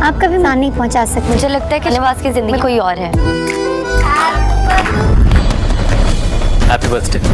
آپ کبھی نقصان نہیں پہنچا سکتے. مجھے لگتا ہے کہ شاہنواز کی زندگی میں کوئی اور ہے. Happy birthday.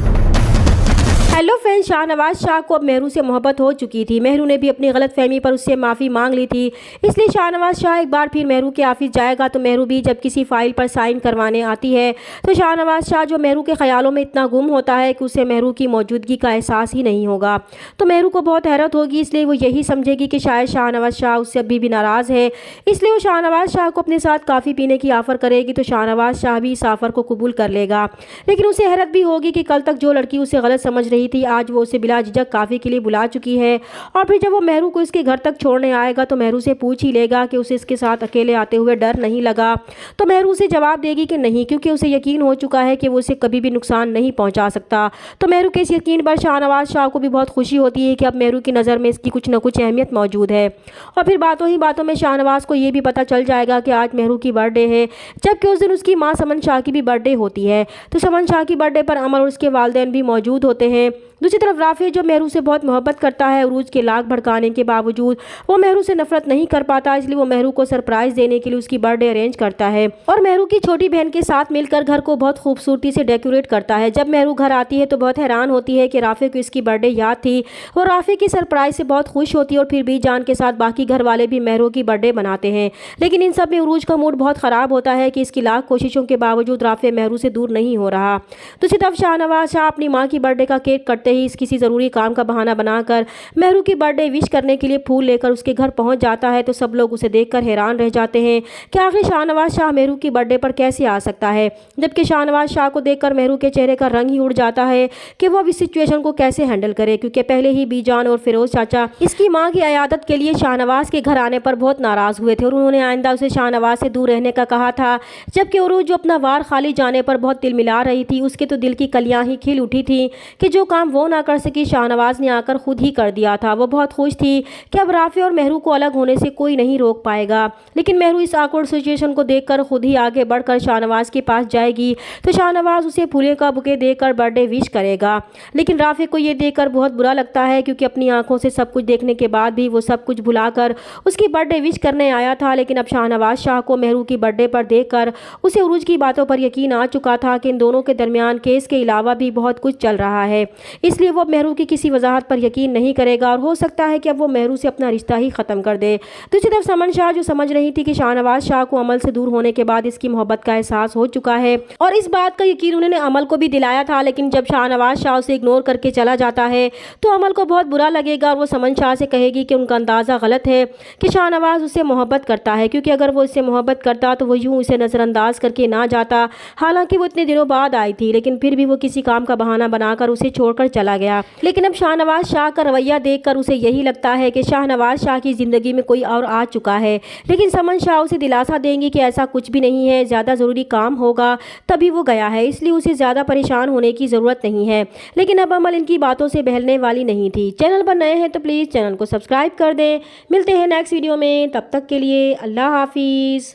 Hello friend, Shahnawaz Shah کو اب مہرو سے محبت ہو چکی تھی. مہرو نے بھی اپنی غلط فہمی پر اس سے معافی مانگ لی تھی. اس لیے شاہنواز شاہ ایک بار پھر مہرو کے آفس جائے گا. تو مہرو بھی جب کسی فائل پر سائن کروانے آتی ہے تو شاہنواز شاہ جو مہرو کے خیالوں میں اتنا گم ہوتا ہے کہ اسے مہرو کی موجودگی کا احساس ہی نہیں ہوگا. تو مہرو کو بہت حیرت ہوگی. اس لیے وہ یہی سمجھے گی کہ شاید شاہنواز شاہ اس سے ابھی بھی ناراض ہے. اس لیے وہ شاہنواز شاہ کو اپنے ساتھ کافی پینے کی آفر کرے گی. تو شاہنواز شاہ بھی اس آفر کو قبول کر لے گا. لیکن اسے حیرت بھی ہوگی کہ کل تک جو لڑکی اسے غلط سمجھ رہی تھی آج وہ اسے بلا جھجک کافی کے لیے بلا چکی ہے. اور پھر جب وہ مہرو کو اس کے گھر تک چھوڑنے آئے گا تو مہرو سے پوچھ ہی لے گا کہ اسے اس کے ساتھ اکیلے آتے ہوئے ڈر نہیں لگا. تو مہرو اسے جواب دے گی کہ نہیں، کیونکہ اسے یقین ہو چکا ہے کہ وہ اسے کبھی بھی نقصان نہیں پہنچا سکتا. تو مہرو کے اس یقین پر شاہنواز شاہ کو بھی بہت خوشی ہوتی ہے کہ اب مہرو کی نظر میں اس کی کچھ نہ کچھ اہمیت موجود ہے. اور پھر باتوں ہی باتوں میں شاہنواز کو یہ بھی پتہ چل جائے گا کہ آج مہرو کی برتھ ڈے ہے، جبکہ اس دن اس کی ماں سمن شاہ کی بھی برتھ ڈے ہوتی ہے. تو سمن شاہ کی برتھ ڈے پر عمر اور اس کے والدین بھی موجود ہوتے ہیں. دوسری طرف رافع جو مہرو سے بہت محبت کرتا ہے، عروج کے لاکھ بھڑکانے کے باوجود وہ مہرو سے نفرت نہیں کر پاتا. اس لیے وہ مہرو کو سرپرائز دینے کے لیے اس کی برتھ ڈے ارینج کرتا ہے اور مہرو کی چھوٹی بہن کے ساتھ مل کر گھر کو بہت خوبصورتی سے ڈیکوریٹ کرتا ہے. جب مہرو گھر آتی ہے تو بہت حیران ہوتی ہے کہ رافع کو اس کی برتھ ڈے یاد تھی. وہ رافع کی سرپرائز سے بہت خوش ہوتی ہے اور پھر بی جان کے ساتھ باقی گھر والے بھی مہرو کی برتھ ڈے مناتے ہیں. لیکن ان سب میں عروج کا موڈ بہت خراب ہوتا ہے کہ اس کی لاکھ کوششوں کے باوجود رافع مہرو سے دور نہیں ہو رہا. دوسری طرف شاہنواز شاہ اپنی ماں کی برتھ ڈے کا کیک کٹتے ہی کسی ضروری کام کا بہانہ بنا کر مہرو کی برتھ ڈے وش کرنے کے لیے پھول لے کر اس کے گھر پہنچ جاتا ہے. تو سب لوگ اسے دیکھ کر حیران رہ جاتے ہیں کہ آخر شاہنواز شاہ مہرو کی برتھ ڈے پر کیسے آ سکتا ہے. جبکہ شاہنواز شاہ کو دیکھ کر مہرو کے چہرے کا رنگ ہی اڑ جاتا ہے کہ وہ اب اس سچویشن کو کیسے ہینڈل کرے، کیونکہ پہلے ہی بی جان اور فیروز چاچا اس کی ماں کی عیادت کے لیے شاہنواز کے گھر آنے پر بہت ناراض ہوئے تھے اور انہوں نے آئندہ اسے شاہنواز سے دور رہنے کا کہا تھا. جبکہ عروج جو اپنا وار خالی جانے پر بہت دل ملا رہی تھی، اس کے تو دل کی کلیاں ہی کھل اٹھی تھی کہ جو کام وہ نہ کر سکی شاہنواز نے آ کر خود ہی کر دیا تھا. وہ بہت خوش تھی کہ اب رافع اور مہرو کو الگ ہونے سے کوئی نہیں روک پائے گا. لیکن مہرو اس آکورڈ سچویشن کو دیکھ کر خود ہی آگے بڑھ کر شاہنواز کے پاس جائے گی. تو شاہنواز اسے پھولوں کا بکے دے کر برتھ ڈے وش کرے گا. لیکن رافع کو یہ دیکھ کر بہت برا لگتا ہے کیونکہ اپنی آنکھوں سے سب کچھ دیکھنے کے بعد بھی وہ سب کچھ بھلا کر اس کی برتھ ڈے وش کرنے آیا تھا. لیکن اب شاہنواز شاہ کو مہرو کی برتھ ڈے پر دیکھ کر اسے عروج کی باتوں پر یقین آ چکا تھا کہ ان دونوں کے درمیان کیس کے علاوہ بھی بہت کچھ چل رہا ہے. اس لیے وہ مہرو کی کسی وضاحت پر یقین نہیں کرے گا اور ہو سکتا ہے کہ اب وہ مہرو سے اپنا رشتہ ہی ختم کر دے. دوسری طرف سمن شاہ جو سمجھ رہی تھی کہ شاہنواز شاہ کو عمل سے دور ہونے کے بعد اس کی محبت کا احساس ہو چکا ہے اور اس بات کا یقین انہوں نے عمل کو بھی دلایا تھا. لیکن جب شاہنواز شاہ اسے اگنور کر کے چلا جاتا ہے تو عمل کو بہت برا لگے گا اور وہ سمن شاہ سے کہے گی کہ ان کا اندازہ غلط ہے کہ شاہنواز اس سے محبت کرتا ہے، کیونکہ اگر وہ اس سے محبت کرتا تو وہ یوں اسے نظر انداز کر کے نہ جاتا. حالانکہ وہ اتنے دنوں بعد آئی تھی لیکن پھر بھی وہ کسی کام کا بہانہ بنا کر اسے چھوڑ کر چلا گیا. لیکن اب شاہنواز شاہ کا رویہ دیکھ کر اسے یہی لگتا ہے کہ شاہنواز شاہ کی زندگی میں کوئی اور آ چکا ہے. لیکن سمن شاہ اسے دلاسا دیں گی کہ ایسا کچھ بھی نہیں ہے، زیادہ ضروری کام ہوگا تبھی وہ گیا ہے، اس لیے اسے زیادہ پریشان ہونے کی ضرورت نہیں ہے. لیکن اب عمل ان کی باتوں سے بہلنے والی نہیں تھی. چینل پر نئے ہیں تو پلیز چینل کو سبسکرائب کر دیں. ملتے ہیں نیکسٹ ویڈیو میں، تب تک کے لیے اللہ حافظ.